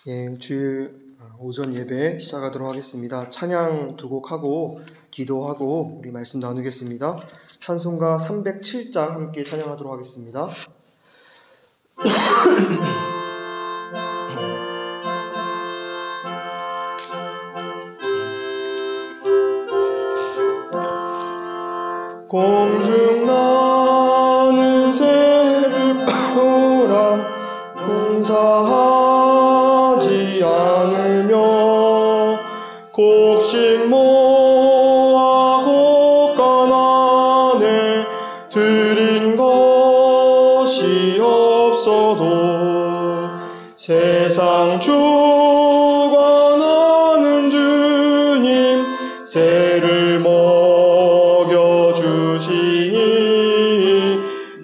예, 주일 오전 예배 시작하도록 하겠습니다. 찬양 두 곡 하고 기도하고 우리 말씀 나누겠습니다. 찬송가 307장 함께 찬양하도록 하겠습니다. 공중 나는 새를 보라 공사하지 않으며 곡식 모아 곡간 안에 들인 것이 없어도 세상 주관하는 주님 새를 먹여주시니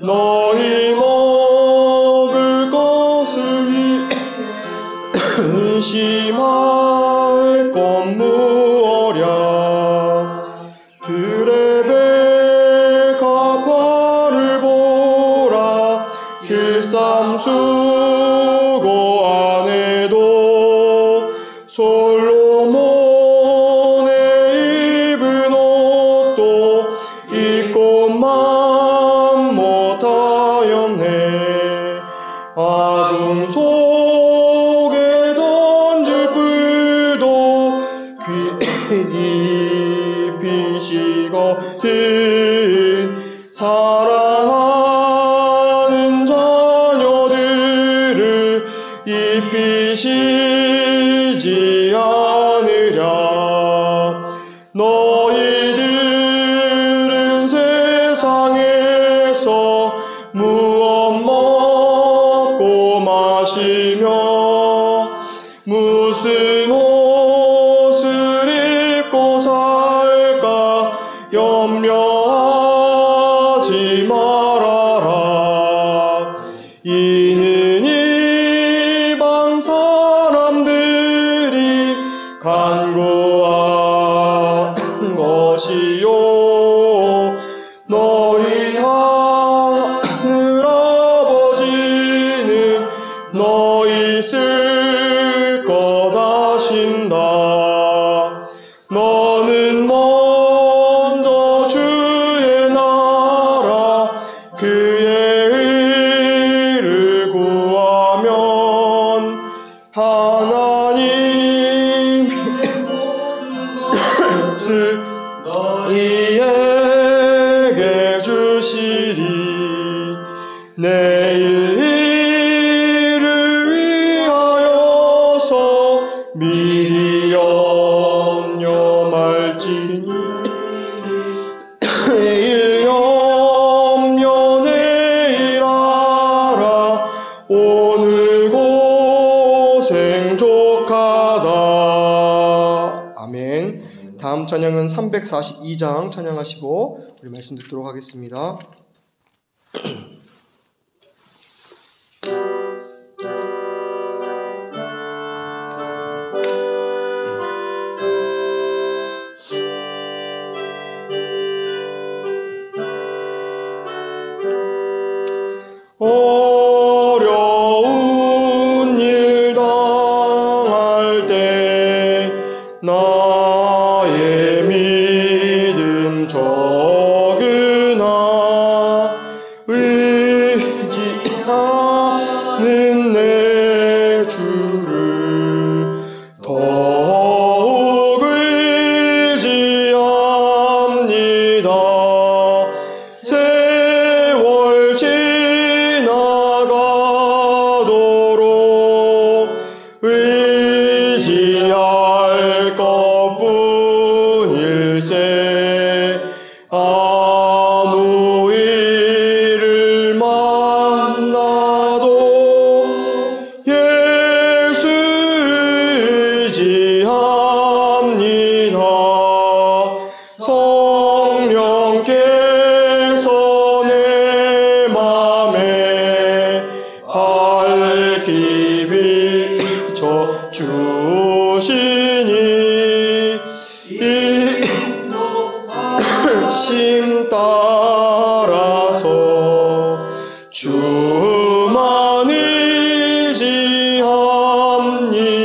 너희 먹을 것을 의심할 것 무엇랴. 들의 배 가파를 보라 길쌈 수고 안에도 솔로몬의 입은 옷도 입고만 못하였네. 아궁 속에 던질 뿔도 귀 입히시거든 사랑하는 자녀들을 입히시지 않으랴. 너희들은 세상에서 무엇 먹고 마시며 무슨 옷을 입고 살까 염려하지 말아라. 이는 이방 사람들이 간구한 것이요 너희 하늘 아버지는 너희 쓸 것 아신다. 너는 먼저 주의 나라 그의 의를 구하면 하나님이 것을 너희에게 주시리. 내일 일을 위하여서 미리 염려말지니 내일 염려 내일 알아 오늘 고생 족하다. 아멘. 다음 찬양은 342장 찬양하시고 우리 말씀 듣도록 하겠습니다. 어려운 일 당할 때 나의 믿음 적으나 의지하는 내 주를 더욱 의지합니다. 세월 지나가도록 의지할 것뿐일세. 아무 일을 만나도 예수 의지합니다. 성령께서 내 맘에 밝히 비춰 주시니 심 따라서 주만 의지합니다.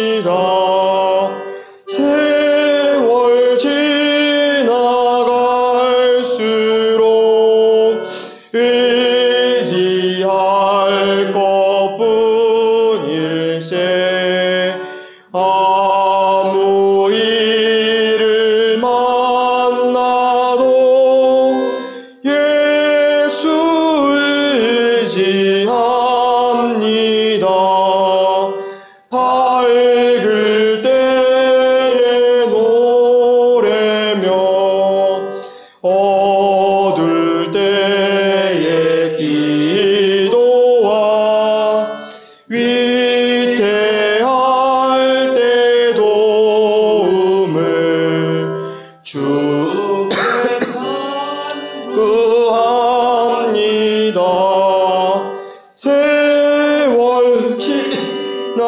때의 기도와 위태할 때 도움을 구합니다. 세월 지나갈수록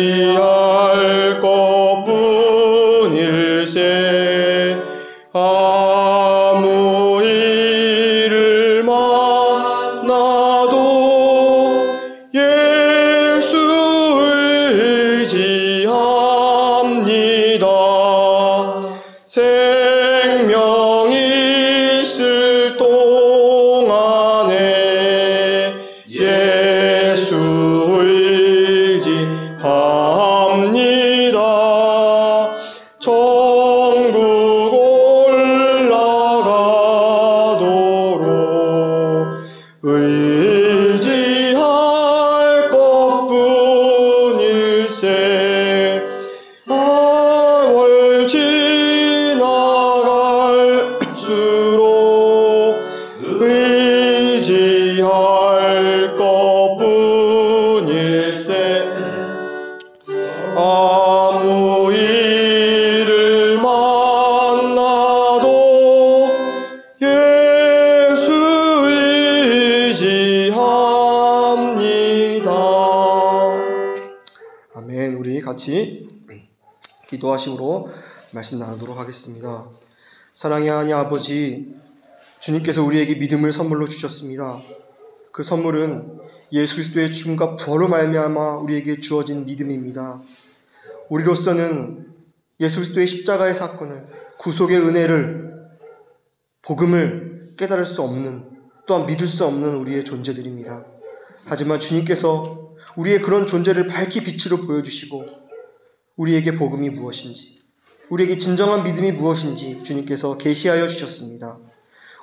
의지할 것뿐일세. 아무 일을 만나도 예수 의지합니다. 생명 있을 동안에 예수 의지합니다. 천국 올라가도록 의지할 것뿐일세. 세월 지나갈수록 의지할 것뿐일세. 아무 일을 만나도 예수 의지합니다. 아멘. 우리 같이 기도하심으로 말씀 나누도록 하겠습니다. 사랑의 하나님 아버지, 주님께서 우리에게 믿음을 선물로 주셨습니다. 그 선물은 예수 그리스도의 죽음과 부활로 말미암아 우리에게 주어진 믿음입니다. 우리로서는 예수 그리스도의 십자가의 사건을, 구속의 은혜를, 복음을 깨달을 수 없는, 또한 믿을 수 없는 우리의 존재들입니다. 하지만 주님께서 우리의 그런 존재를 밝히 빛으로 보여주시고 우리에게 복음이 무엇인지, 우리에게 진정한 믿음이 무엇인지 주님께서 계시하여 주셨습니다.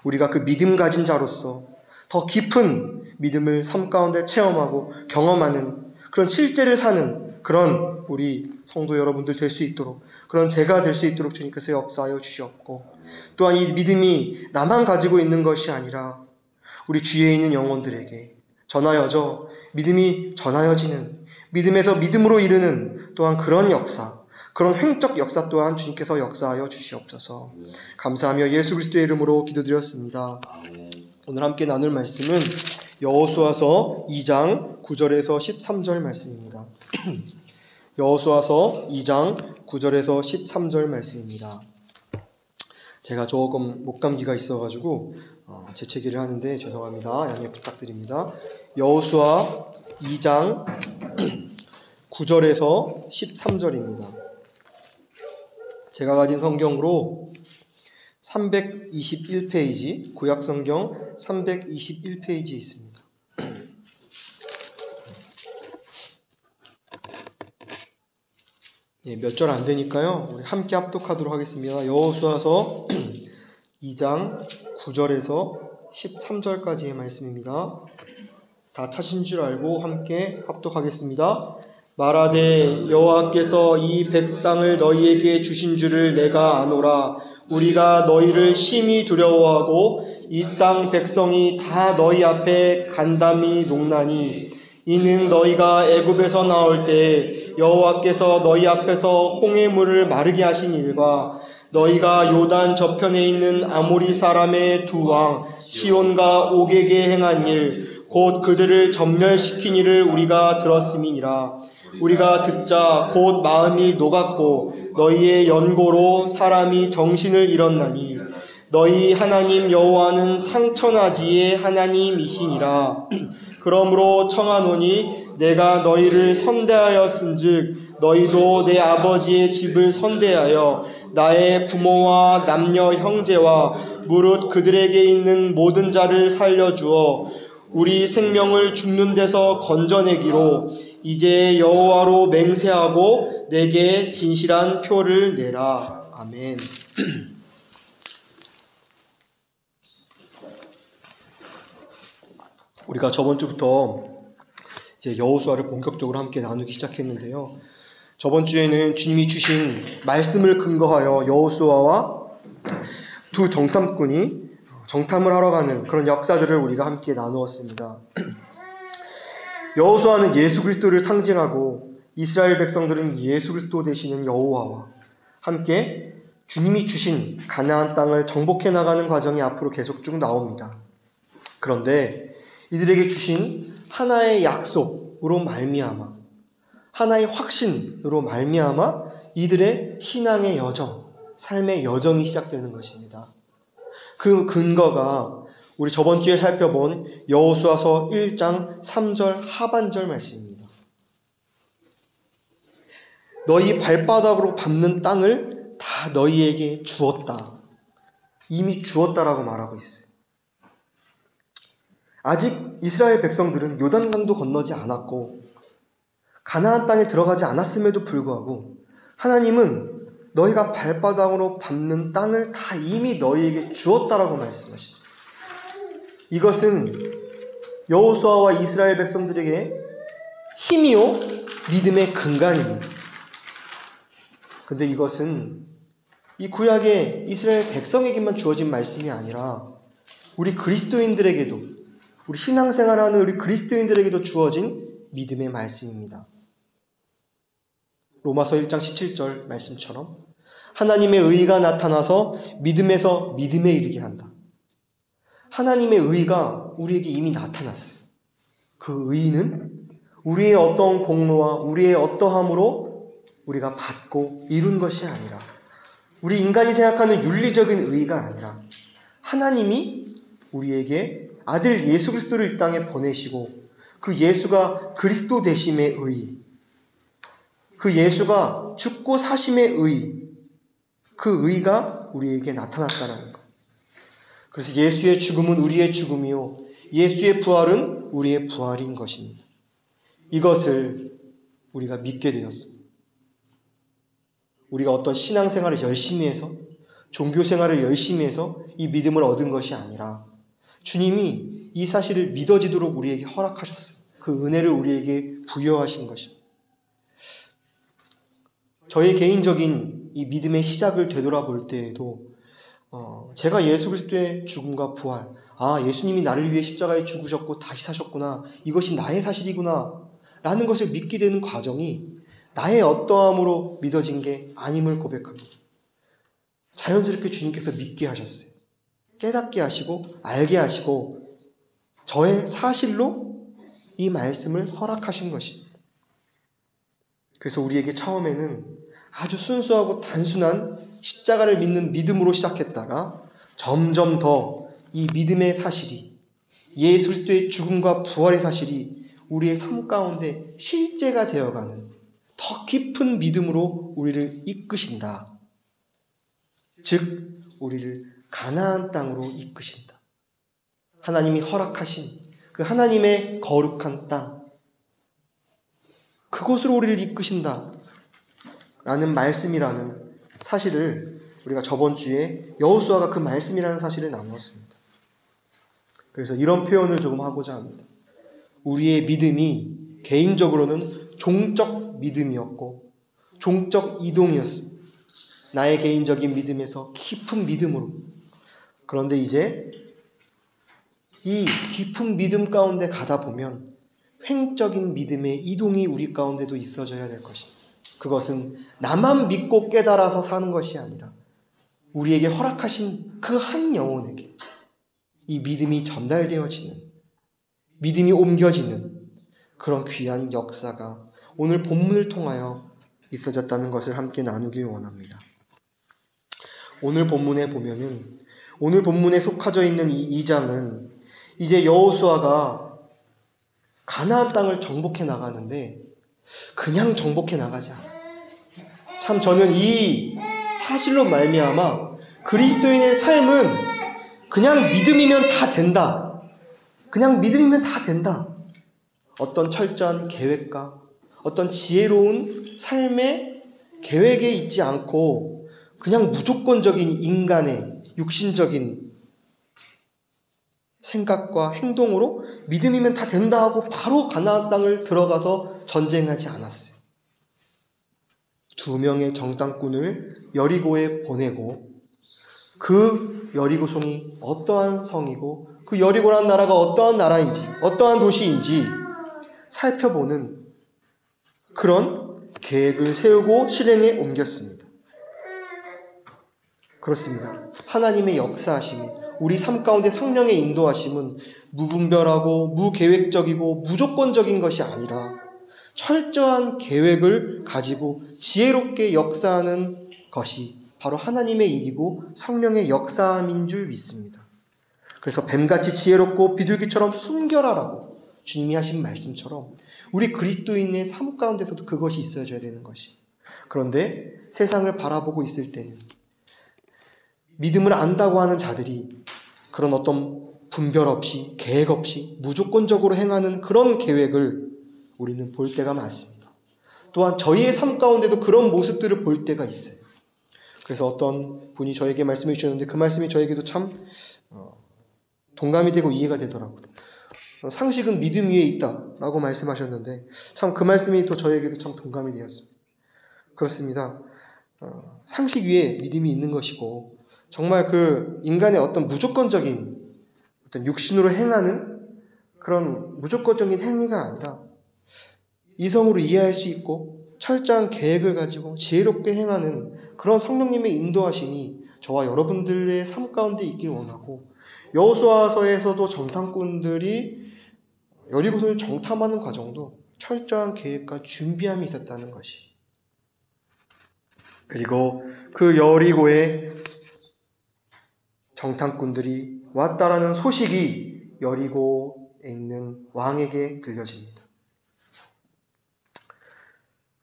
우리가 그 믿음 가진 자로서 더 깊은 믿음을 삶 가운데 체험하고 경험하는 그런 실제를 사는 그런 우리 성도 여러분들 될 수 있도록, 그런 제가 될 수 있도록 주님께서 역사하여 주시옵고, 또한 이 믿음이 나만 가지고 있는 것이 아니라 우리 주위에 있는 영혼들에게 전하여져 믿음이 전하여지는, 믿음에서 믿음으로 이르는 또한 그런 역사, 그런 횡적 역사 또한 주님께서 역사하여 주시옵소서. 감사하며 예수 그리스도의 이름으로 기도드렸습니다. 오늘 함께 나눌 말씀은 여호수아서 2장 9절에서 13절 말씀입니다. 여호수아서 2장 9절에서 13절 말씀입니다. 제가 조금 목감기가 있어가지고 재채기를 하는데 죄송합니다. 양해 부탁드립니다. 여호수아 2장 9절에서 13절입니다. 제가 가진 성경으로 321페이지, 구약성경 321페이지에 있습니다. 몇 절 안 되니까요. 우리 함께 합독하도록 하겠습니다. 여호수아서 2장 9절에서 13절까지의 말씀입니다. 다 찾으신 줄 알고 함께 합독하겠습니다. 말하되 여호와께서 이 백땅을 너희에게 주신 줄을 내가 아노라. 우리가 너희를 심히 두려워하고 이 땅 백성이 다 너희 앞에 간담이 녹나니 이는 너희가 애굽에서 나올 때 여호와께서 너희 앞에서 홍해 물을 마르게 하신 일과 너희가 요단 저편에 있는 아모리 사람의 두 왕 시온과 옥에게 행한 일, 곧 그들을 전멸시킨 일을 우리가 들었음이니라. 우리가 듣자 곧 마음이 녹았고 너희의 연고로 사람이 정신을 잃었나니 너희 하나님 여호와는 상천하지의 하나님이시니라. 그러므로 청하노니 내가 너희를 선대하였은즉 너희도 내 아버지의 집을 선대하여 나의 부모와 남녀 형제와 무릇 그들에게 있는 모든 자를 살려주어 우리 생명을 죽는 데서 건져내기로 이제 여호와로 맹세하고 내게 진실한 표를 내라. 아멘. 우리가 저번 주부터 이제 여호수아를 본격적으로 함께 나누기 시작했는데요. 저번 주에는 주님이 주신 말씀을 근거하여 여호수아와 두 정탐꾼이 정탐을 하러 가는 그런 역사들을 우리가 함께 나누었습니다. 여호수아는 예수 그리스도를 상징하고 이스라엘 백성들은 예수 그리스도 되시는 여호와와 함께 주님이 주신 가나안 땅을 정복해 나가는 과정이 앞으로 계속 쭉 나옵니다. 그런데 이들에게 주신 하나의 약속으로 말미암아, 하나의 확신으로 말미암아 이들의 신앙의 여정, 삶의 여정이 시작되는 것입니다. 그 근거가 우리 저번 주에 살펴본 여호수아서 1장 3절 하반절 말씀입니다. 너희 발바닥으로 밟는 땅을 다 너희에게 주었다. 이미 주었다라고 말하고 있어요. 아직 이스라엘 백성들은 요단강도 건너지 않았고 가나안 땅에 들어가지 않았음에도 불구하고 하나님은 너희가 발바닥으로 밟는 땅을 다 이미 너희에게 주었다라고 말씀하십니다. 이것은 여호수아와 이스라엘 백성들에게 힘이요 믿음의 근간입니다. 근데 이것은 이 구약의 이스라엘 백성에게만 주어진 말씀이 아니라 우리 그리스도인들에게도, 우리 신앙생활하는 우리 그리스도인들에게도 주어진 믿음의 말씀입니다. 로마서 1장 17절 말씀처럼 하나님의 의가 나타나서 믿음에서 믿음에 이르게 한다. 하나님의 의가 우리에게 이미 나타났어요. 그 의는 우리의 어떠한 공로와 우리의 어떠함으로 우리가 받고 이룬 것이 아니라, 우리 인간이 생각하는 윤리적인 의가 아니라 하나님이 우리에게 아들 예수 그리스도를 이 땅에 보내시고 그 예수가 그리스도 되심의 의, 그 예수가 죽고 사심의 의, 그 의가 우리에게 나타났다는 것. 그래서 예수의 죽음은 우리의 죽음이요 예수의 부활은 우리의 부활인 것입니다. 이것을 우리가 믿게 되었습니다. 우리가 어떤 신앙생활을 열심히 해서, 종교생활을 열심히 해서 이 믿음을 얻은 것이 아니라 주님이 이 사실을 믿어지도록 우리에게 허락하셨어요. 그 은혜를 우리에게 부여하신 것입니다. 저의 개인적인 이 믿음의 시작을 되돌아볼 때에도 제가 예수 그리스도의 죽음과 부활, 예수님이 나를 위해 십자가에 죽으셨고 다시 사셨구나, 이것이 나의 사실이구나 라는 것을 믿게 되는 과정이 나의 어떠함으로 믿어진 게 아님을 고백합니다. 자연스럽게 주님께서 믿게 하셨어요. 깨닫게 하시고 알게 하시고 저의 사실로 이 말씀을 허락하신 것입니다. 그래서 우리에게 처음에는 아주 순수하고 단순한 십자가를 믿는 믿음으로 시작했다가 점점 더 이 믿음의 사실이, 예수 그리스도의 죽음과 부활의 사실이 우리의 삶 가운데 실제가 되어가는 더 깊은 믿음으로 우리를 이끄신다. 즉 우리를 가나안 땅으로 이끄신다. 하나님이 허락하신 그 하나님의 거룩한 땅, 그곳으로 우리를 이끄신다 라는 말씀이라는 사실을 우리가 저번 주에 여호수아가 그 말씀이라는 사실을 나누었습니다. 그래서 이런 표현을 조금 하고자 합니다. 우리의 믿음이 개인적으로는 종적 믿음이었고 종적 이동이었습니다. 나의 개인적인 믿음에서 깊은 믿음으로. 그런데 이제 이 깊은 믿음 가운데 가다 보면 횡적인 믿음의 이동이 우리 가운데도 있어져야 될 것입니다. 그것은 나만 믿고 깨달아서 사는 것이 아니라 우리에게 허락하신 그 한 영혼에게 이 믿음이 전달되어지는, 믿음이 옮겨지는 그런 귀한 역사가 오늘 본문을 통하여 있어졌다는 것을 함께 나누길 원합니다. 오늘 본문에 보면은, 오늘 본문에 속하져 있는 이 2장은 이제 여호수아가 가나안 땅을 정복해 나가는데 그냥 정복해 나가지 않아요. 참 저는 이 사실로 말미암아 그리스도인의 삶은 그냥 믿음이면 다 된다. 그냥 믿음이면 다 된다. 어떤 철저한 계획과 어떤 지혜로운 삶의 계획에 있지 않고 그냥 무조건적인 인간의 육신적인 생각과 행동으로 믿음이면 다 된다 하고 바로 가나안 땅을 들어가서 전쟁하지 않았어요. 2명의 정탐꾼을 여리고에 보내고 그 여리고성이 어떠한 성이고 그 여리고라는 나라가 어떠한 나라인지 어떠한 도시인지 살펴보는 그런 계획을 세우고 실행에 옮겼습니다. 그렇습니다. 하나님의 역사하심, 우리 삶 가운데 성령의 인도하심은 무분별하고 무계획적이고 무조건적인 것이 아니라 철저한 계획을 가지고 지혜롭게 역사하는 것이 바로 하나님의 일이고 성령의 역사함인 줄 믿습니다. 그래서 뱀같이 지혜롭고 비둘기처럼 순결하라고 주님이 하신 말씀처럼 우리 그리스도인의 삶 가운데서도 그것이 있어줘야 되는 것이. 그런데 세상을 바라보고 있을 때는 믿음을 안다고 하는 자들이 그런 어떤 분별 없이 계획 없이 무조건적으로 행하는 그런 계획을 우리는 볼 때가 많습니다. 또한 저희의 삶 가운데도 그런 모습들을 볼 때가 있어요. 그래서 어떤 분이 저에게 말씀해 주셨는데 그 말씀이 저에게도 참 동감이 되고 이해가 되더라고요. 상식은 믿음 위에 있다라고 말씀하셨는데 참 그 말씀이 또 저에게도 참 동감이 되었습니다. 그렇습니다. 상식 위에 믿음이 있는 것이고 정말 그 인간의 어떤 무조건적인 어떤 육신으로 행하는 그런 무조건적인 행위가 아니라 이성으로 이해할 수 있고 철저한 계획을 가지고 지혜롭게 행하는 그런 성령님의 인도하심이 저와 여러분들의 삶 가운데 있길 원하고 여호수아서에서도 정탐꾼들이 여리고성을 정탐하는 과정도 철저한 계획과 준비함이 있었다는 것이. 그리고 그 여리고에 정탐꾼들이 왔다라는 소식이 여리고에 있는 왕에게 들려집니다.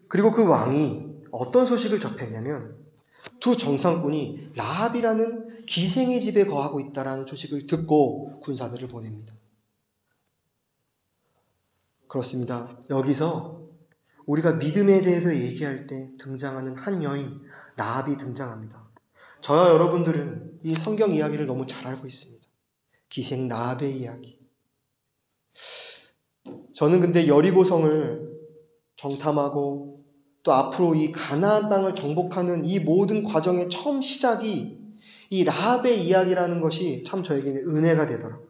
그리고 그 왕이 어떤 소식을 접했냐면 두 정탐꾼이 라합이라는 기생의 집에 거하고 있다라는 소식을 듣고 군사들을 보냅니다. 그렇습니다. 여기서 우리가 믿음에 대해서 얘기할 때 등장하는 한 여인 라합이 등장합니다. 저와 여러분들은 이 성경 이야기를 너무 잘 알고 있습니다. 기생 라합의 이야기. 저는 근데 여리고성을 정탐하고 또 앞으로 이 가나안 땅을 정복하는 이 모든 과정의 처음 시작이 이 라합의 이야기라는 것이 참 저에게는 은혜가 되더라고요.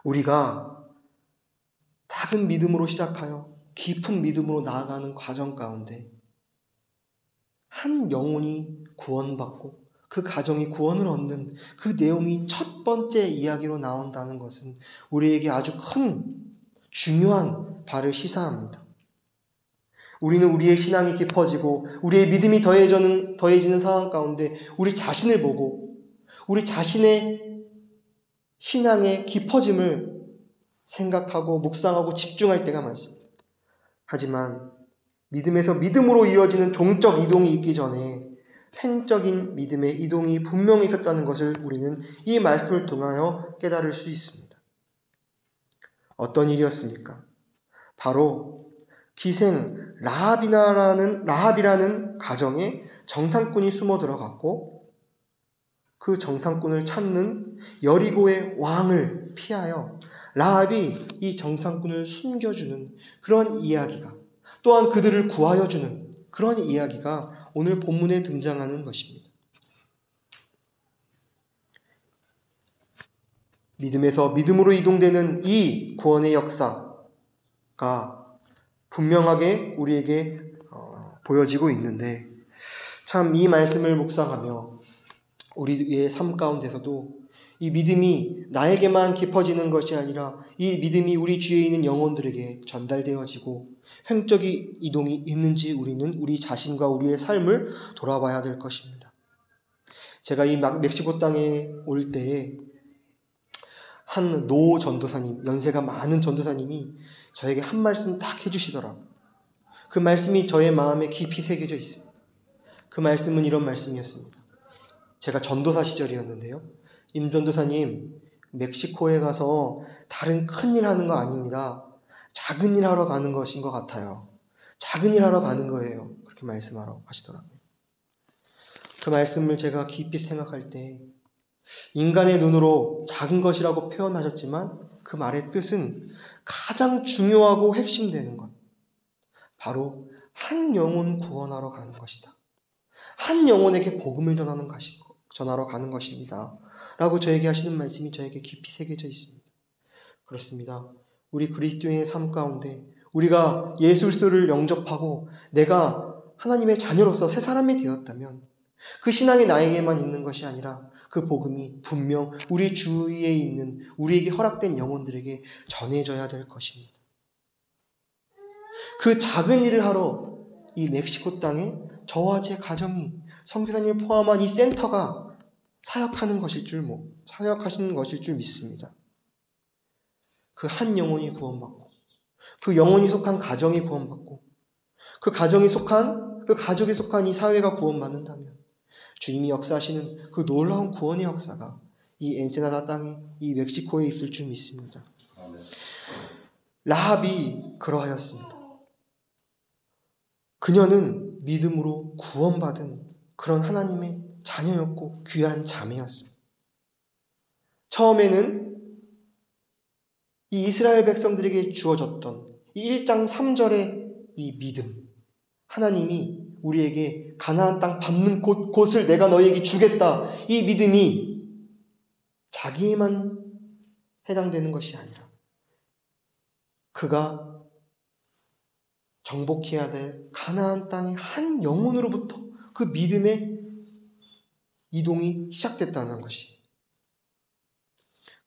우리가 작은 믿음으로 시작하여 깊은 믿음으로 나아가는 과정 가운데 한 영혼이 구원받고 그 가정이 구원을 얻는 그 내용이 첫 번째 이야기로 나온다는 것은 우리에게 아주 큰 중요한 바를 시사합니다. 우리는 우리의 신앙이 깊어지고 우리의 믿음이 더해지는 상황 가운데 우리 자신을 보고 우리 자신의 신앙의 깊어짐을 생각하고 묵상하고 집중할 때가 많습니다. 하지만 믿음에서 믿음으로 이어지는 종적 이동이 있기 전에 횡적인 믿음의 이동이 분명히 있었다는 것을 우리는 이 말씀을 통하여 깨달을 수 있습니다. 어떤 일이었습니까? 바로 기생 라합이라는 가정에 정탐꾼이 숨어 들어갔고 그 정탐꾼을 찾는 여리고의 왕을 피하여 라합이 이 정탐꾼을 숨겨주는 그런 이야기가 또한 그들을 구하여 주는 그런 이야기가 오늘 본문에 등장하는 것입니다. 믿음에서 믿음으로 이동되는 이 구원의 역사가 분명하게 우리에게 보여지고 있는데 참 이 말씀을 묵상하며 우리의 삶 가운데서도 이 믿음이 나에게만 깊어지는 것이 아니라 이 믿음이 우리 주위에 있는 영혼들에게 전달되어지고 횡적인 이동이 있는지 우리는 우리 자신과 우리의 삶을 돌아봐야 될 것입니다. 제가 이 멕시코 땅에 올 때에 한 노 전도사님, 연세가 많은 전도사님이 저에게 한 말씀 딱 해주시더라고요. 그 말씀이 저의 마음에 깊이 새겨져 있습니다. 그 말씀은 이런 말씀이었습니다. 제가 전도사 시절이었는데요. 임 전도사님, 멕시코에 가서 다른 큰 일 하는 거 아닙니다. 작은 일 하러 가는 것인 것 같아요. 작은 일 하러 가는 거예요. 그렇게 말씀하라고 하시더라고요. 그 말씀을 제가 깊이 생각할 때 인간의 눈으로 작은 것이라고 표현하셨지만 그 말의 뜻은 가장 중요하고 핵심되는 것. 바로 한 영혼 구원하러 가는 것이다. 한 영혼에게 복음을 전하러 가는 것입니다. 라고 저에게 하시는 말씀이 저에게 깊이 새겨져 있습니다. 그렇습니다. 우리 그리스도인의 삶 가운데 우리가 예수 그리스도를 영접하고 내가 하나님의 자녀로서 새 사람이 되었다면 그 신앙이 나에게만 있는 것이 아니라 그 복음이 분명 우리 주위에 있는 우리에게 허락된 영혼들에게 전해져야 될 것입니다. 그 작은 일을 하러 이 멕시코 땅에 저와 제 가정이 선교사님을 포함한 이 센터가 사역하는 것일 줄 믿습니다. 그 한 영혼이 구원받고 그 영혼이 속한 가정이 구원받고 그 가정이 속한 그 가족에 속한 이 사회가 구원받는다면 주님이 역사하시는 그 놀라운 구원의 역사가 이 엔세나다 땅에 이 멕시코에 있을 줄 믿습니다. 라합이 그러하였습니다. 그녀는 믿음으로 구원받은 그런 하나님의 자녀였고 귀한 자매였습니다. 처음에는 이 이스라엘 백성들에게 주어졌던 이 1장 3절의 이 믿음, 하나님이 우리에게 가나안 땅 밟는 곳을 내가 너희에게 주겠다, 이 믿음이 자기에만 해당되는 것이 아니라 그가 정복해야 될 가나안 땅의 한 영혼으로부터 그 믿음의 이동이 시작됐다는 것이.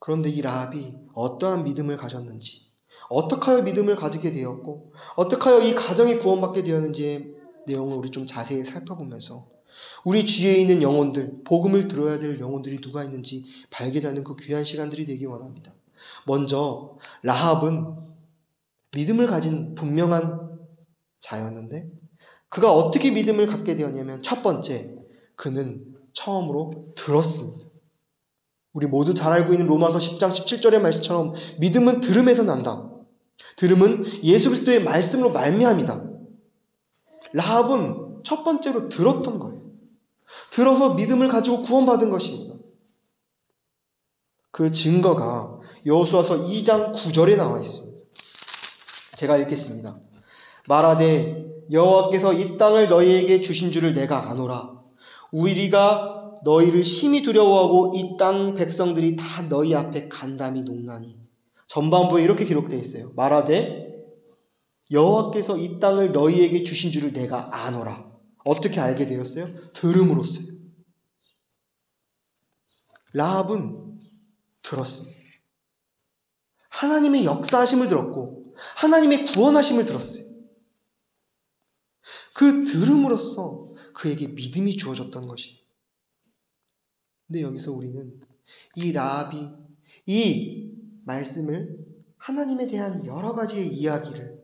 그런데 이 라합이 어떠한 믿음을 가졌는지, 어떻게 하여 믿음을 가지게 되었고 어떻게 하여 이 가정이 구원받게 되었는지의 내용을 우리 좀 자세히 살펴보면서 우리 주위에 있는 영혼들, 복음을 들어야 될 영혼들이 누가 있는지 발견하는 그 귀한 시간들이 되기 원합니다. 먼저 라합은 믿음을 가진 분명한 자였는데 그가 어떻게 믿음을 갖게 되었냐면 첫 번째, 그는 처음으로 들었습니다. 우리 모두 잘 알고 있는 로마서 10장 17절의 말씀처럼 믿음은 들음에서 난다. 들음은 예수 그리스도의 말씀으로 말미암이다. 라합은 첫 번째로 들었던 거예요. 들어서 믿음을 가지고 구원받은 것입니다. 그 증거가 여호수아서 2장 9절에 나와 있습니다. 제가 읽겠습니다. 말하되 여호와께서 이 땅을 너희에게 주신 줄을 내가 아노라. 우리가 너희를 심히 두려워하고 이 땅 백성들이 다 너희 앞에 간담이 녹나니. 전반부에 이렇게 기록되어 있어요. 말하되 여호와께서 이 땅을 너희에게 주신 줄을 내가 아노라. 어떻게 알게 되었어요? 들음으로써요. 라합은 들었습니다. 하나님의 역사하심을 들었고 하나님의 구원하심을 들었어요. 그 들음으로써 그에게 믿음이 주어졌던 것입니다. 근데 여기서 우리는 이 라합이 이 말씀을, 하나님에 대한 여러 가지의 이야기를,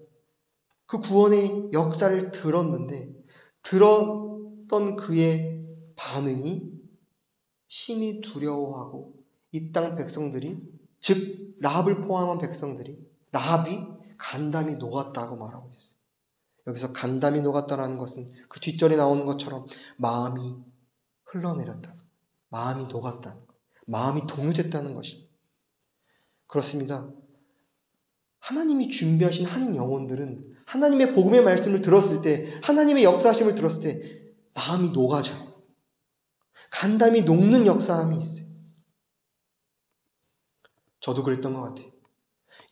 그 구원의 역사를 들었는데 들었던 그의 반응이 심히 두려워하고 이 땅 백성들이, 즉 라합을 포함한 백성들이, 라합이 간담이 녹았다고 말하고 있어요. 여기서 간담이 녹았다라는 것은 그 뒷절에 나오는 것처럼 마음이 흘러내렸다, 마음이 녹았다, 마음이 동요됐다는 것입니다. 그렇습니다. 하나님이 준비하신 한 영혼들은 하나님의 복음의 말씀을 들었을 때, 하나님의 역사하심을 들었을 때 마음이 녹아져요. 간담이 녹는 역사함이 있어요. 저도 그랬던 것 같아요.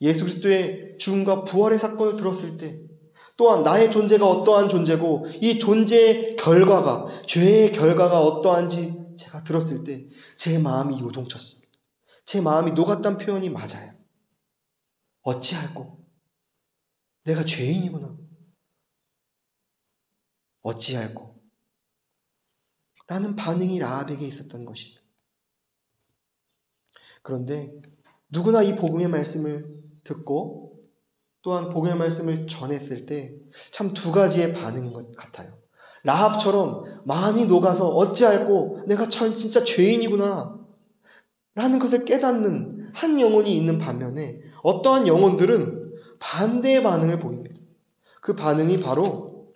예수 그리스도의 죽음과 부활의 사건을 들었을 때, 또한 나의 존재가 어떠한 존재고 이 존재의 결과가, 죄의 결과가 어떠한지 제가 들었을 때 제 마음이 요동쳤습니다. 제 마음이 녹았다는 표현이 맞아요. 어찌할꼬? 내가 죄인이구나. 어찌할꼬? 라는 반응이 라합에게 있었던 것입니다. 그런데 누구나 이 복음의 말씀을 듣고 또한 복음의 말씀을 전했을 때 참 두 가지의 반응인 것 같아요. 라합처럼 마음이 녹아서 어찌할꼬 내가 진짜 죄인이구나 라는 것을 깨닫는 한 영혼이 있는 반면에 어떠한 영혼들은 반대의 반응을 보입니다. 그 반응이 바로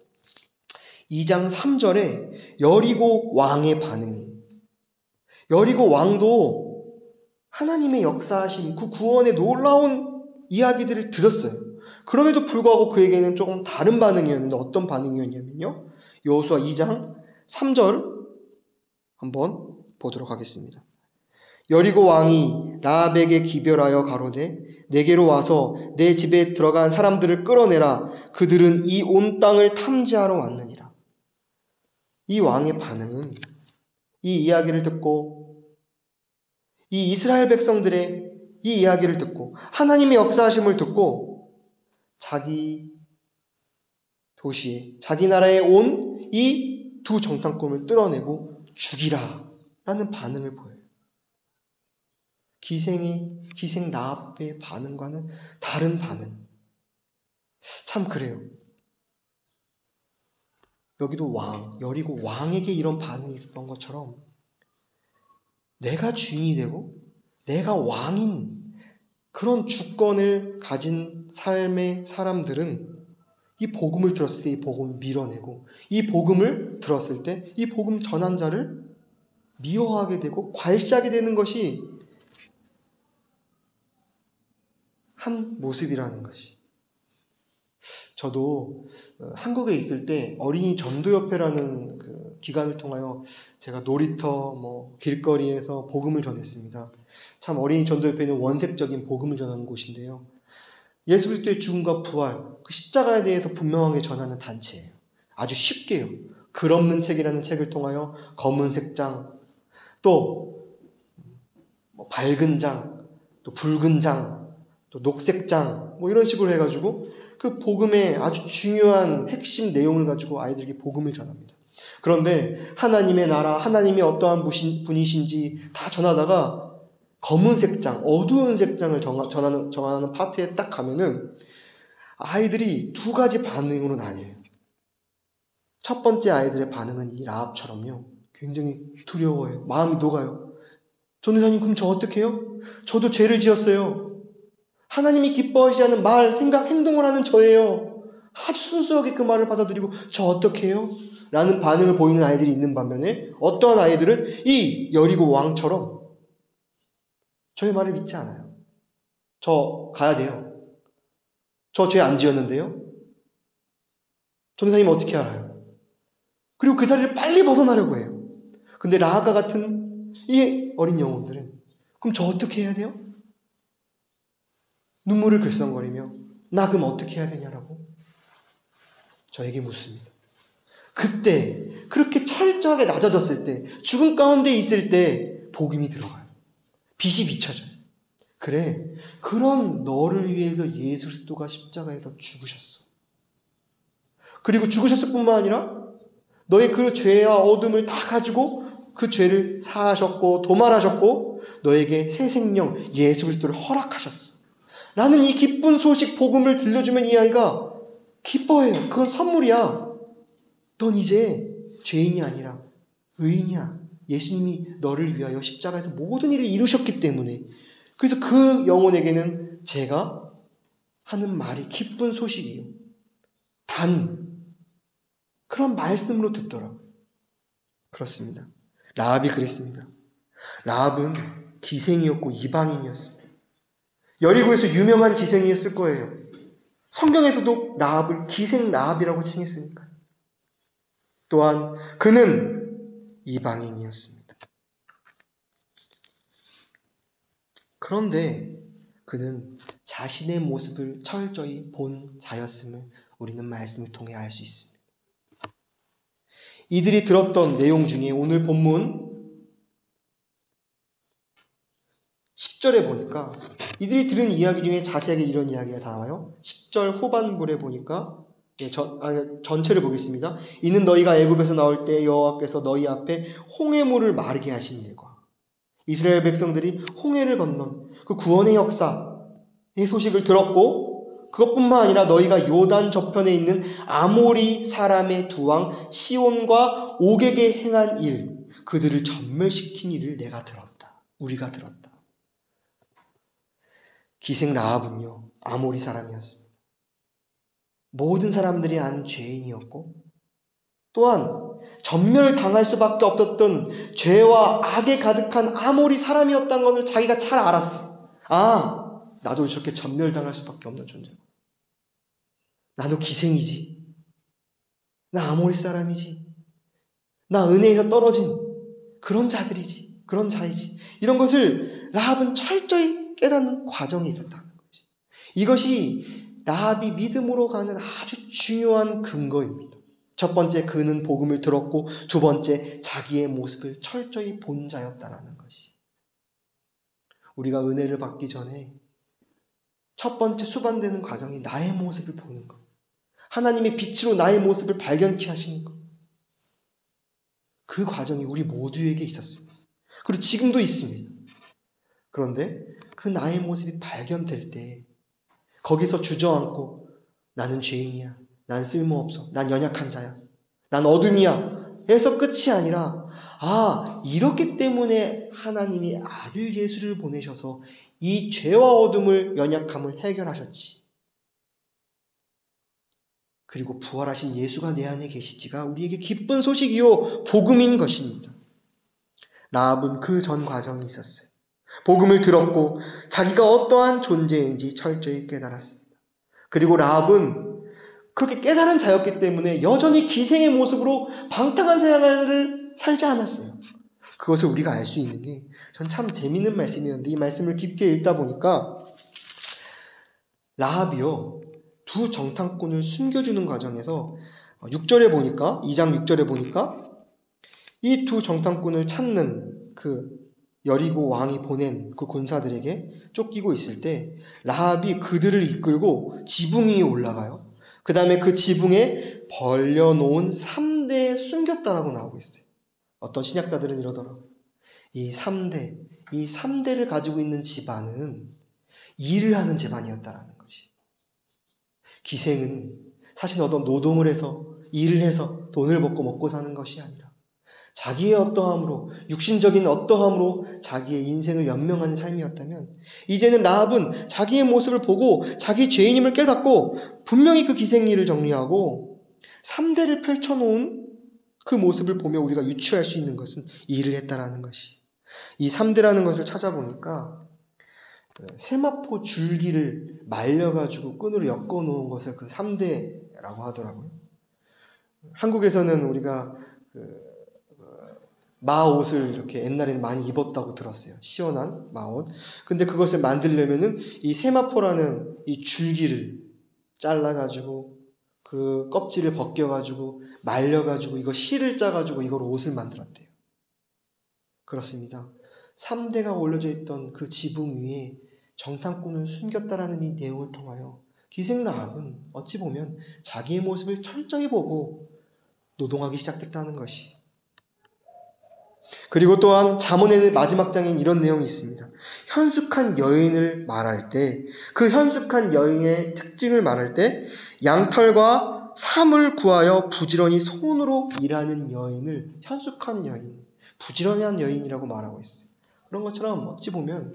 2장 3절에 여리고 왕의 반응이에요. 여리고 왕도 하나님의 역사하신 그 구원의 놀라운 이야기들을 들었어요. 그럼에도 불구하고 그에게는 조금 다른 반응이었는데 어떤 반응이었냐면요. 여호수아 2장 3절 한번 보도록 하겠습니다. 여리고 왕이 라합에게 기별하여 가로되 내게로 와서 내 집에 들어간 사람들을 끌어내라. 그들은 이 온 땅을 탐지하러 왔느니라. 이 왕의 반응은 이 이야기를 듣고 이 이스라엘 백성들의 이 이야기를 듣고 하나님의 역사하심을 듣고 자기 도시에 자기 나라에 온 이 두 정탐꾼을 뜯어내고 죽이라 라는 반응을 보여요. 기생 라합의 반응과는 다른 반응. 참 그래요. 여기도 여리고 왕에게 이런 반응이 있었던 것처럼 내가 주인이 되고 내가 왕인 그런 주권을 가진 삶의 사람들은 이 복음을 들었을 때 이 복음을 밀어내고 이 복음을 들었을 때 이 복음 전한 자를 미워하게 되고 괄시하게 되는 것이 한 모습이라는 것이. 저도 한국에 있을 때 어린이 전도협회라는 그 기관을 통하여 제가 놀이터, 길거리에서 복음을 전했습니다. 참 어린이 전도협회는 원색적인 복음을 전하는 곳인데요. 예수 그리스도의 죽음과 부활, 그 십자가에 대해서 분명하게 전하는 단체예요. 아주 쉽게요. 글 없는 책이라는 책을 통하여 검은색 장, 또 밝은 장, 또 붉은 장, 또 녹색 장, 이런 식으로 해가지고 그 복음의 아주 중요한 핵심 내용을 가지고 아이들에게 복음을 전합니다. 그런데 하나님의 나라, 하나님이 어떠한 분이신지 다 전하다가 검은색 장, 어두운 색장을 전하는 파트에 딱 가면은 아이들이 두 가지 반응으로 나뉘어요. 첫 번째 아이들의 반응은 이 라합처럼요. 굉장히 두려워해요. 마음이 녹아요. 전도사님, 그럼 저 어떻게 해요? 저도 죄를 지었어요. 하나님이 기뻐하시지 않는 말, 생각, 행동을 하는 저예요. 아주 순수하게 그 말을 받아들이고 저 어떻게 해요? 라는 반응을 보이는 아이들이 있는 반면에 어떠한 아이들은 이 여리고 왕처럼 저의 말을 믿지 않아요. 저 가야 돼요. 저 죄 안 지었는데요. 전도사님 어떻게 알아요? 그리고 그 자리를 빨리 벗어나려고 해요. 근데 라합과 같은 이 어린 영혼들은 그럼 저 어떻게 해야 돼요? 눈물을 글썽거리며 나 그럼 어떻게 해야 되냐라고 저에게 묻습니다. 그때 그렇게 철저하게 낮아졌을 때 죽음 가운데 있을 때 복음이 들어가요. 빛이 비춰져요. 그래, 그런 너를 위해서 예수 그리스도가 십자가에서 죽으셨어. 그리고 죽으셨을 뿐만 아니라 너의 그 죄와 어둠을 다 가지고 그 죄를 사하셨고 도말하셨고 너에게 새 생명 예수 그리스도를 허락하셨어. 라는 이 기쁜 소식 복음을 들려주면 이 아이가 기뻐해요. 그건 선물이야. 넌 이제 죄인이 아니라 의인이야. 예수님이 너를 위하여 십자가에서 모든 일을 이루셨기 때문에. 그래서 그 영혼에게는 제가 하는 말이 기쁜 소식이에요. 그런 말씀으로 듣더라. 그렇습니다. 라합이 그랬습니다. 라합은 기생이었고 이방인이었습니다. 여리고에서 유명한 기생이었을 거예요. 성경에서도 라합을 기생 라합이라고 칭했으니까. 또한 그는 이방인이었습니다. 그런데 그는 자신의 모습을 철저히 본 자였음을 우리는 말씀을 통해 알 수 있습니다. 이들이 들었던 내용 중에 오늘 본문 10절에 보니까 이들이 들은 이야기 중에 자세하게 이런 이야기가 나와요. 10절 후반부에 보니까 전체를 보겠습니다. 이는 너희가 애굽에서 나올 때 여호와께서 너희 앞에 홍해물을 마르게 하신 일과 이스라엘 백성들이 홍해를 건넌 그 구원의 역사의 소식을 들었고 그것뿐만 아니라 너희가 요단 저편에 있는 아모리 사람의 두 왕 시온과 옥에게 행한 일, 그들을 전멸시킨 일을 우리가 들었다. 기생 라합은요, 아모리 사람이었습니다. 모든 사람들이 아는 죄인이었고 또한 전멸당할 수밖에 없었던 죄와 악에 가득한 아모리 사람이었다는 것을 자기가 잘 알았어. 나도 저렇게 전멸당할 수밖에 없는 존재고 나도 기생이지. 나 아모리 사람이지. 나 은혜에서 떨어진 그런 자들이지. 그런 자이지. 이런 것을 라합은 철저히 깨닫는 과정에 있었다는 것이. 이것이 라합이 믿음으로 가는 아주 중요한 근거입니다. 첫 번째, 그는 복음을 들었고, 두 번째, 자기의 모습을 철저히 본 자였다라는 것이. 우리가 은혜를 받기 전에 첫 번째 수반되는 과정이 나의 모습을 보는 것. 하나님의 빛으로 나의 모습을 발견케 하시는 것. 그 과정이 우리 모두에게 있었습니다. 그리고 지금도 있습니다. 그런데 그 나의 모습이 발견될 때 거기서 주저앉고 나는 죄인이야. 난 쓸모없어. 난 연약한 자야. 난 어둠이야. 해서 끝이 아니라 이렇기 때문에 하나님이 아들 예수를 보내셔서 이 죄와 어둠을 연약함을 해결하셨지. 그리고 부활하신 예수가 내 안에 계시지가 우리에게 기쁜 소식이요 복음인 것입니다. 라합은 그 전 과정이 있었어요. 복음을 들었고 자기가 어떠한 존재인지 철저히 깨달았습니다. 그리고 라합은 그렇게 깨달은 자였기 때문에 여전히 기생의 모습으로 방탕한 생활을 살지 않았어요. 그것을 우리가 알 수 있는 게 전 참 재미있는 말씀이었는데 이 말씀을 깊게 읽다 보니까 라합이요 두 정탐꾼을 숨겨주는 과정에서 6절에 보니까 2장 6절에 보니까 이 두 정탐꾼을 찾는 그 여리고 왕이 보낸 그 군사들에게 쫓기고 있을 때 라합이 그들을 이끌고 지붕 위에 올라가요. 그 다음에 그 지붕에 벌려놓은 3대에 숨겼다라고 나오고 있어요. 어떤 신약가들은 이러더라고요. 이 3대를 가지고 있는 집안은 일을 하는 집안이었다라는 것이. 기생은 사실 어떤 노동을 해서 일을 해서 돈을 벌고 먹고 사는 것이 아니라 자기의 어떠함으로 육신적인 어떠함으로 자기의 인생을 연명하는 삶이었다면 이제는 라합은 자기의 모습을 보고 자기 죄인임을 깨닫고 분명히 그 기생 일을 정리하고 3대를 펼쳐놓은 그 모습을 보며 우리가 유추할 수 있는 것은 일을 했다라는 것이. 이 3대라는 것을 찾아보니까 세마포 줄기를 말려가지고 끈으로 엮어놓은 것을 그 3대라고 하더라고요. 한국에서는 우리가 마옷을 이렇게 옛날에는 많이 입었다고 들었어요. 시원한 마옷. 근데 그것을 만들려면은 이 세마포라는 이 줄기를 잘라가지고 그 껍질을 벗겨가지고 말려가지고 이거 실을 짜가지고 이걸 옷을 만들었대요. 그렇습니다. 3대가 올려져 있던 그 지붕 위에 정탐꾼을 숨겼다라는 이 내용을 통하여 기생 라합은 어찌 보면 자기의 모습을 철저히 보고 노동하기 시작했다는 것이. 그리고 또한 잠언의 마지막 장엔 이런 내용이 있습니다. 현숙한 여인을 말할 때, 그 현숙한 여인의 특징을 말할 때 양털과 삼을 구하여 부지런히 손으로 일하는 여인을 현숙한 여인, 부지런한 여인이라고 말하고 있어요. 그런 것처럼 어찌 보면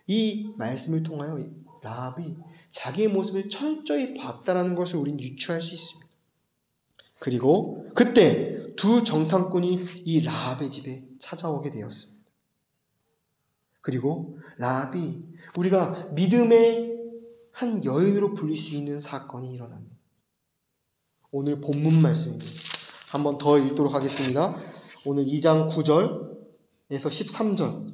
이 말씀을 통하여 라합이 자기의 모습을 철저히 봤다라는 것을 우리는 유추할 수 있습니다. 그리고 그때 두 정탐꾼이 이 라합의 집에 찾아오게 되었습니다. 그리고 라합이 우리가 믿음의 한 여인으로 불릴 수 있는 사건이 일어납니다. 오늘 본문 말씀입니다. 한번 더 읽도록 하겠습니다. 오늘 2장 9절에서 13절.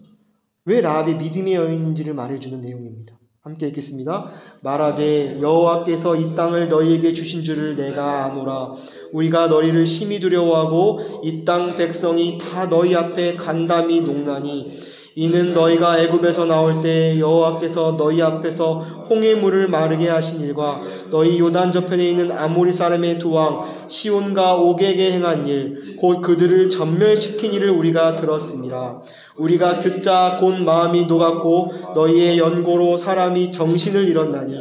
왜 라합이 믿음의 여인인지를 말해주는 내용입니다. 함께 읽겠습니다. 말하되 여호와께서 이 땅을 너희에게 주신 줄을 내가 아노라. 우리가 너희를 심히 두려워하고 이 땅 백성이 다 너희 앞에 간담이 농나니 이는 너희가 애굽에서 나올 때 여호와께서 너희 앞에서 홍해 물을 마르게 하신 일과 너희 요단 저편에 있는 아모리 사람의 두 왕 시온과 옥에게 행한 일 곧 그들을 전멸시킨 일을 우리가 들었습니다. 우리가 듣자 곧 마음이 녹았고 너희의 연고로 사람이 정신을 잃었나니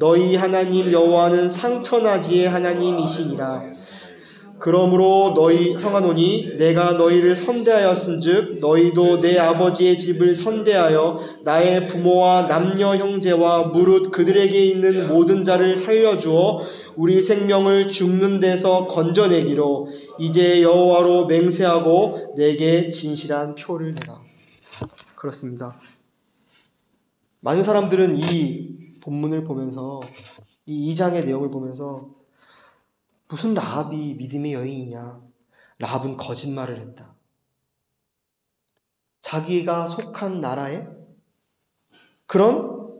너희 하나님 여호와는 상처나지의 하나님이시니라. 그러므로 너희 성하노니 내가 너희를 선대하였은즉 너희도 내 아버지의 집을 선대하여 나의 부모와 남녀 형제와 무릇 그들에게 있는 모든 자를 살려주어 우리 생명을 죽는 데서 건져내기로 이제 여호와로 맹세하고 내게 진실한 표를 내라. 그렇습니다. 많은 사람들은 이 본문을 보면서 이 2장의 내용을 보면서 무슨 라합이 믿음의 여인이냐? 라합은 거짓말을 했다. 자기가 속한 나라에 그런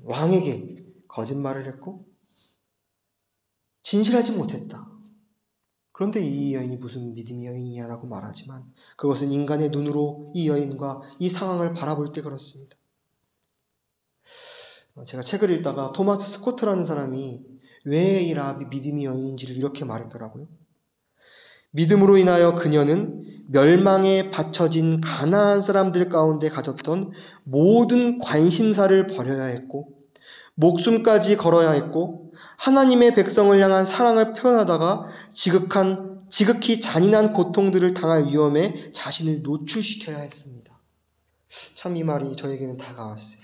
왕에게 거짓말을 했고 진실하지 못했다. 그런데 이 여인이 무슨 믿음의 여인이냐라고 말하지만 그것은 인간의 눈으로 이 여인과 이 상황을 바라볼 때 그렇습니다. 제가 책을 읽다가 토마스 스코트라는 사람이 왜 이 라합이 믿음의 여인인지를 이렇게 말했더라고요. 믿음으로 인하여 그녀는 멸망에 바쳐진 가나안 사람들 가운데 가졌던 모든 관심사를 버려야 했고 목숨까지 걸어야 했고 하나님의 백성을 향한 사랑을 표현하다가 지극히 잔인한 고통들을 당할 위험에 자신을 노출시켜야 했습니다. 참 이 말이 저에게는 다가왔어요.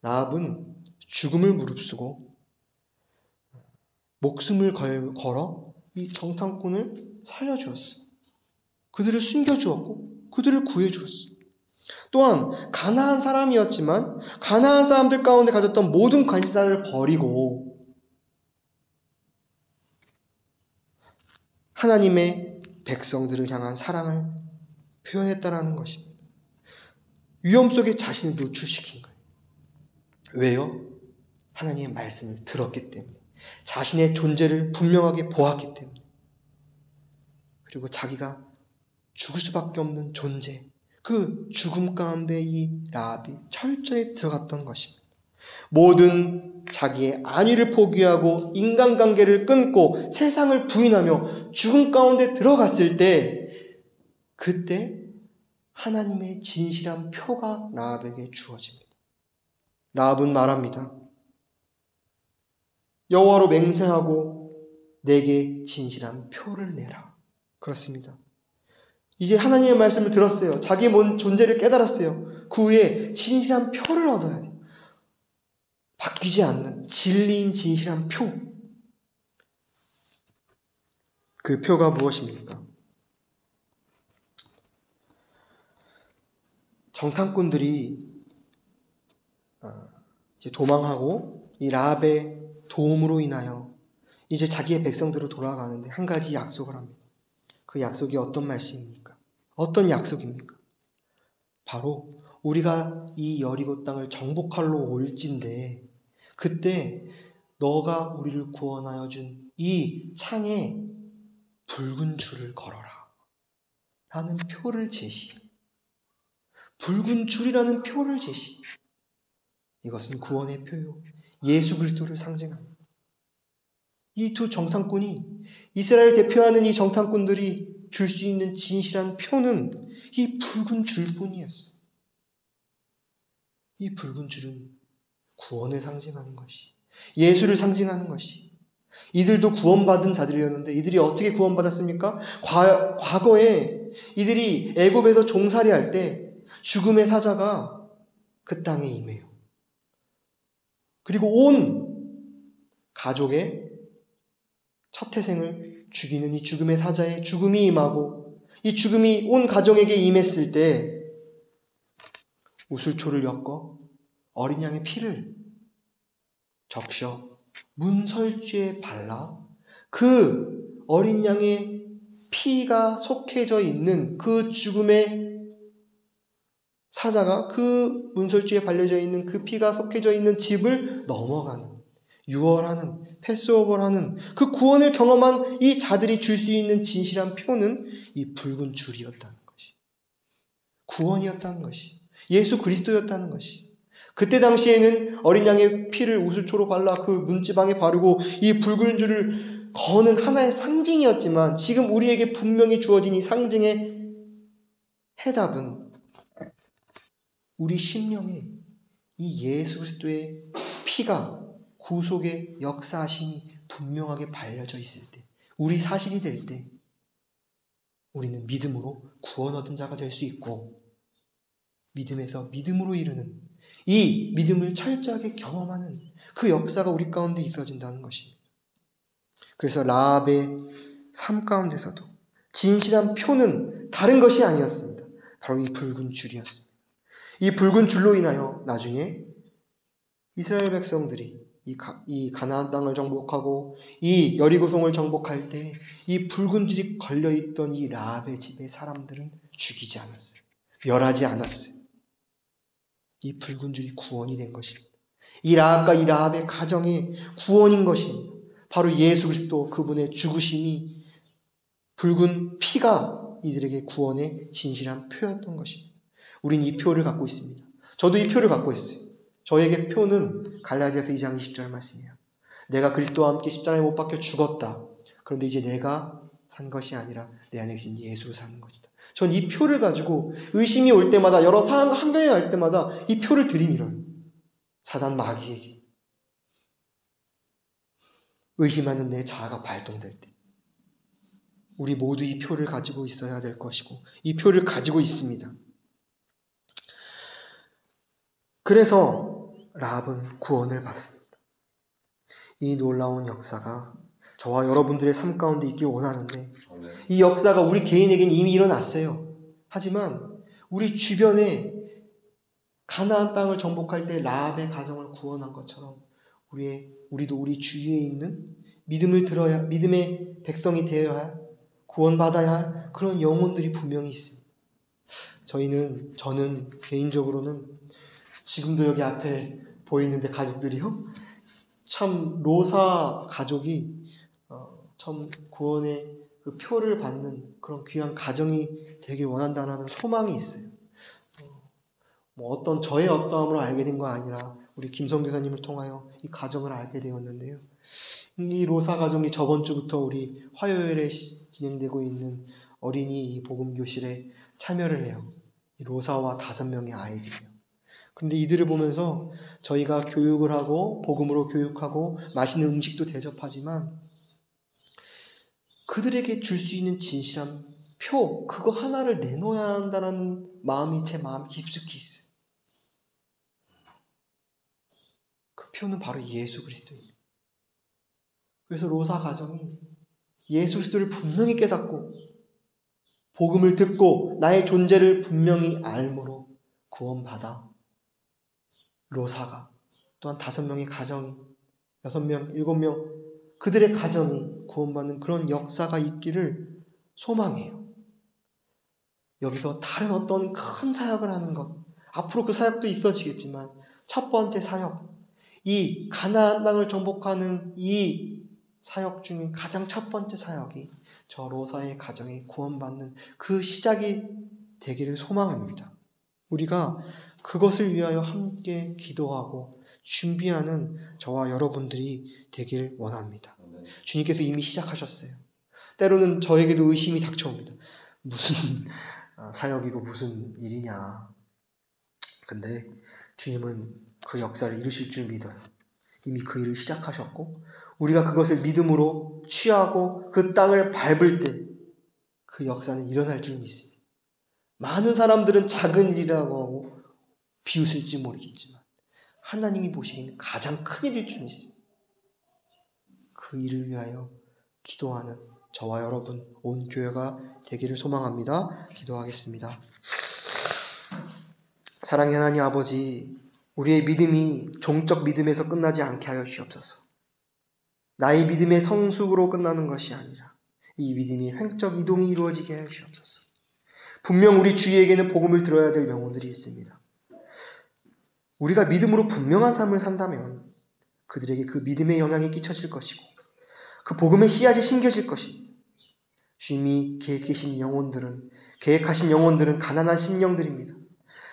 라합은 죽음을 무릅쓰고 목숨을 걸어 이 정탐꾼을 살려주었어. 그들을 숨겨주었고 그들을 구해주었어. 또한 가나안 사람이었지만 가나안 사람들 가운데 가졌던 모든 관심사를 버리고 하나님의 백성들을 향한 사랑을 표현했다라는 것입니다. 위험 속에 자신을 노출시킨 거예요. 왜요? 하나님의 말씀을 들었기 때문에, 자신의 존재를 분명하게 보았기 때문에, 그리고 자기가 죽을 수밖에 없는 존재, 그 죽음 가운데 이 라합이 철저히 들어갔던 것입니다. 모든 자기의 안위를 포기하고 인간관계를 끊고 세상을 부인하며 죽음 가운데 들어갔을 때, 그때 하나님의 진실한 표가 라합에게 주어집니다. 라합은 말합니다. 여호와로 맹세하고 내게 진실한 표를 내라. 그렇습니다. 이제 하나님의 말씀을 들었어요. 자기의 존재를 깨달았어요. 그 후에 진실한 표를 얻어야 돼요. 바뀌지 않는 진리인 진실한 표. 그 표가 무엇입니까? 정탐꾼들이 이제 도망하고 이 라합의 도움으로 인하여 이제 자기의 백성들로 돌아가는데 한 가지 약속을 합니다. 그 약속이 어떤 말씀입니까? 어떤 약속입니까? 바로 우리가 이 여리고 땅을 정복하러 올진데 그때 너가 우리를 구원하여 준 이 창에 붉은 줄을 걸어라 라는 표를 제시. 붉은 줄이라는 표를 제시. 이것은 구원의 표요, 예수 그리스도를 상징합니다. 이 두 정탐꾼이, 이스라엘 대표하는 이 정탐꾼들이 줄 수 있는 진실한 표는 이 붉은 줄뿐이었어요. 이 붉은 줄은 구원을 상징하는 것이, 예수를 상징하는 것이, 이들도 구원받은 자들이었는데 이들이 어떻게 구원받았습니까? 과거에 이들이 애굽에서 종살이할 때 죽음의 사자가 그 땅에 임해요. 그리고 온 가족의 첫 태생을 죽이는 이 죽음의 사자의 죽음이 임하고 이 죽음이 온 가정에게 임했을 때 우슬초를 엮어 어린 양의 피를 적셔 문설주에 발라 그 어린 양의 피가 속해져 있는 그 죽음의 사자가 그 문설주에 발려져 있는 그 피가 속해져 있는 집을 넘어가는, 유월하는, 패스오버하는 그 구원을 경험한 이 자들이 줄 수 있는 진실한 표는 이 붉은 줄이었다는 것이, 구원이었다는 것이, 예수 그리스도였다는 것이. 그때 당시에는 어린 양의 피를 우슬초로 발라 그 문지방에 바르고 이 붉은 줄을 거는 하나의 상징이었지만 지금 우리에게 분명히 주어진 이 상징의 해답은 우리 심령에 이 예수 그리스도의 피가 구속의 역사하심이 분명하게 발려져 있을 때, 우리 사실이 될 때 우리는 믿음으로 구원 얻은 자가 될 수 있고 믿음에서 믿음으로 이르는 이 믿음을 철저하게 경험하는 그 역사가 우리 가운데 있어진다는 것입니다. 그래서 라합의 삶 가운데서도 진실한 표는 다른 것이 아니었습니다. 바로 이 붉은 줄이었습니다. 이 붉은 줄로 인하여 나중에 이스라엘 백성들이 이 가나안 땅을 정복하고 이 여리고성을 정복할 때 이 붉은 줄이 걸려있던 이 라합의 집의 사람들은 죽이지 않았어요. 멸하지 않았어요. 이 붉은 줄이 구원이 된 것입니다. 이 라합과 이 라합의 가정의 구원인 것입니다. 바로 예수 그리스도 그분의 죽으심이 붉은 피가 이들에게 구원의 진실한 표였던 것입니다. 우린 이 표를 갖고 있습니다. 저도 이 표를 갖고 있어요. 저에게 표는 갈라디아서 2장 20절 말씀이에요. 내가 그리스도와 함께 십자가에 못 박혀 죽었다. 그런데 이제 내가 산 것이 아니라 내 안에 계신 예수로 사는 것이다. 전 이 표를 가지고 의심이 올 때마다, 여러 상황과 한경이 갈 때마다 이 표를 들이밀어요. 사단 마귀에게. 의심하는 내 자아가 발동될 때. 우리 모두 이 표를 가지고 있어야 될 것이고 이 표를 가지고 있습니다. 그래서 라합은 구원을 받습니다. 이 놀라운 역사가 저와 여러분들의 삶 가운데 있길 원하는데 이 역사가 우리 개인에게는 이미 일어났어요. 하지만 우리 주변에 가나안 땅을 정복할 때 라합의 가정을 구원한 것처럼 우리도 우리 주위에 있는 믿음의 백성이 되어야 할, 구원받아야 할 그런 영혼들이 분명히 있습니다. 저는 개인적으로는 지금도 여기 앞에 보이는데 가족들이요. 참 로사 가족이 참 구원의 그 표를 받는 그런 귀한 가정이 되길 원한다는 소망이 있어요. 저의 어떠함으로 알게 된 거 아니라 우리 김성 교사님을 통하여 이 가정을 알게 되었는데요. 이 로사 가정이 저번 주부터 우리 화요일에 진행되고 있는 어린이 이 복음교실에 참여를 해요. 이 로사와 5명의 아이들이요. 그런데 이들을 보면서 저희가 교육을 하고 복음으로 교육하고 맛있는 음식도 대접하지만 그들에게 줄 수 있는 진실한 표, 그거 하나를 내놓아야 한다는 마음이 제 마음에 깊숙이 있어요. 그 표는 바로 예수 그리스도입니다. 그래서 로사 가정이 예수 그리스도를 분명히 깨닫고 복음을 듣고 나의 존재를 분명히 알므로 구원받아 로사가 또한 5명의 가정이 6명, 7명 그들의 가정이 구원받는 그런 역사가 있기를 소망해요. 여기서 다른 어떤 큰 사역을 하는 것, 앞으로 그 사역도 있어지겠지만 첫 번째 사역, 이 가나안 땅을 정복하는 이 사역 중에 가장 첫 번째 사역이 저 로사의 가정에 구원받는 그 시작이 되기를 소망합니다. 우리가 그것을 위하여 함께 기도하고 준비하는 저와 여러분들이 되길 원합니다. 주님께서 이미 시작하셨어요. 때로는 저에게도 의심이 닥쳐옵니다. 무슨 사역이고 무슨 일이냐. 근데 주님은 그 역사를 이루실 줄 믿어요. 이미 그 일을 시작하셨고 우리가 그것을 믿음으로 취하고 그 땅을 밟을 때 그 역사는 일어날 줄 믿습니다. 많은 사람들은 작은 일이라고 하고 비웃을지 모르겠지만 하나님이 보시기에는 가장 큰 일일 줄 믿습니다. 그 일을 위하여 기도하는 저와 여러분 온 교회가 되기를 소망합니다. 기도하겠습니다. 사랑의 하나님 아버지, 우리의 믿음이 종적 믿음에서 끝나지 않게 하여 주시옵소서. 나의 믿음의 성숙으로 끝나는 것이 아니라 이 믿음이 횡적 이동이 이루어지게 하여 주시옵소서. 분명 우리 주위에게는 복음을 들어야 될 영혼들이 있습니다. 우리가 믿음으로 분명한 삶을 산다면 그들에게 그 믿음의 영향이 끼쳐질 것이고 그 복음의 씨앗이 심겨질 것입니다. 주님이 계획하신 영혼들은 가난한 심령들입니다.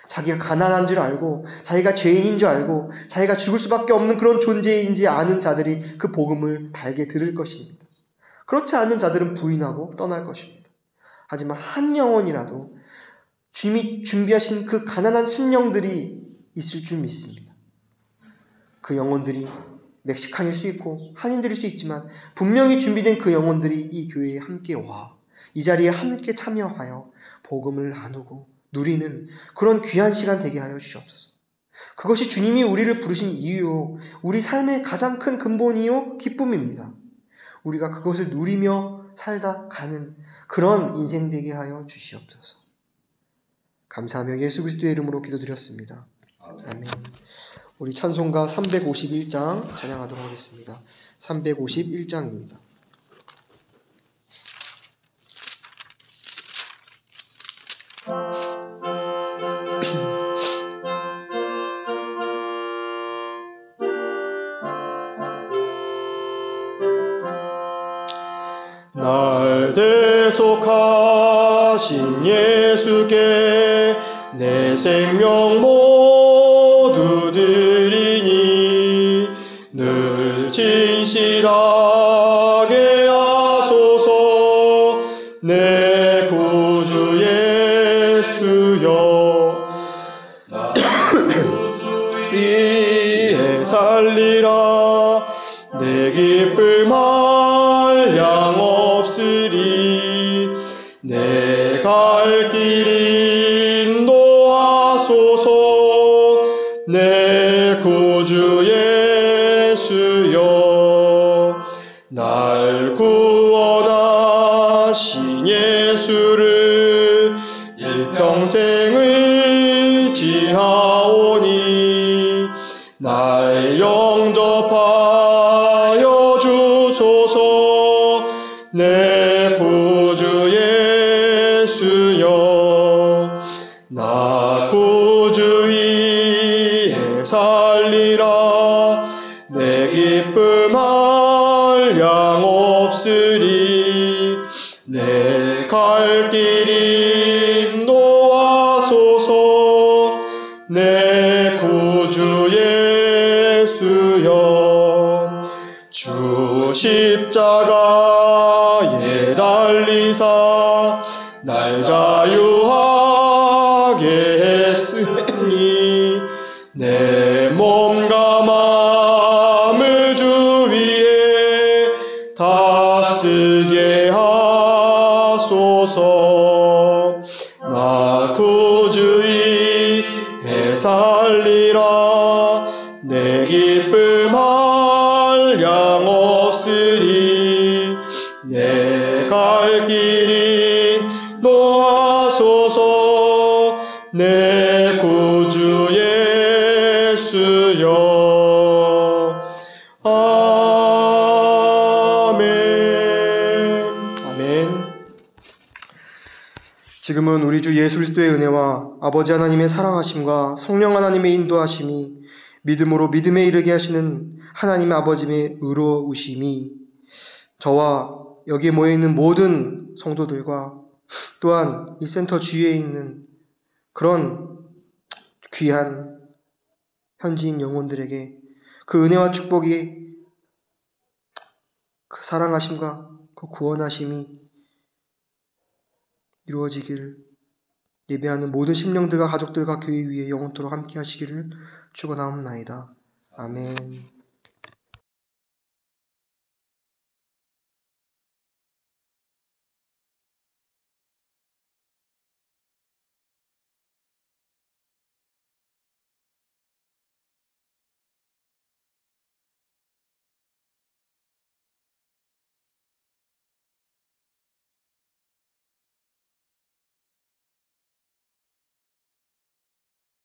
자기가 가난한 줄 알고 자기가 죄인인 줄 알고 자기가 죽을 수밖에 없는 그런 존재인지 아는 자들이 그 복음을 달게 들을 것입니다. 그렇지 않은 자들은 부인하고 떠날 것입니다. 하지만 한 영혼이라도 주님이 준비하신 그 가난한 심령들이 있을 줄 믿습니다. 그 영혼들이 멕시칸일 수 있고 한인들일 수 있지만 분명히 준비된 그 영혼들이 이 교회에 함께 와 이 자리에 함께 참여하여 복음을 나누고 누리는 그런 귀한 시간 되게 하여 주시옵소서. 그것이 주님이 우리를 부르신 이유요, 우리 삶의 가장 큰 근본이요 기쁨입니다. 우리가 그것을 누리며 살다 가는 그런 인생 되게 하여 주시옵소서. 감사하며 예수 그리스도의 이름으로 기도드렸습니다. 아멘. 우리 찬송가 351장 찬양하도록 하겠습니다. 351장입니다. 날 대속하신 예수께 내 생명 모두 드리니 늘 진실하게 하소서. 내 구주 예수여 위에 살리라. 내 기쁨 한량 없으리. 내 갈 길 인도하소서. 내 구주 예수여 날 구원하신 예수를 일평생 의지하오니 날 영접하여 주소서. 내 구주 예수여 나 구주 위에 살리라. 내 기쁨 한량 없으리. 내 갈 길 인도하소서. 내 구주 예수여 주 십자가에 달리사 날 자유하게 했으니 내 몸과 마음을 주 위에 다쓰게 하소서. 나 구주 위에 살리라. 내 기쁨 한량 없으리. 내 갈 길 인도하소서. 내 구주 예수여 아멘. 아멘. 지금은 우리 주 예수 그리스도의 은혜와 아버지 하나님의 사랑하심과 성령 하나님의 인도하심이 믿음으로 믿음에 이르게 하시는 하나님의 아버지의 의로우심이 저와 여기에 모여있는 모든 성도들과 또한 이 센터 주위에 있는 그런 귀한 현지인 영혼들에게 그 은혜와 축복이 그 사랑하심과 그 구원하심이 이루어지기를 예배하는 모든 심령들과 가족들과 교회 위에 영원토록 함께 하시기를 축원하옵나이다. 아멘.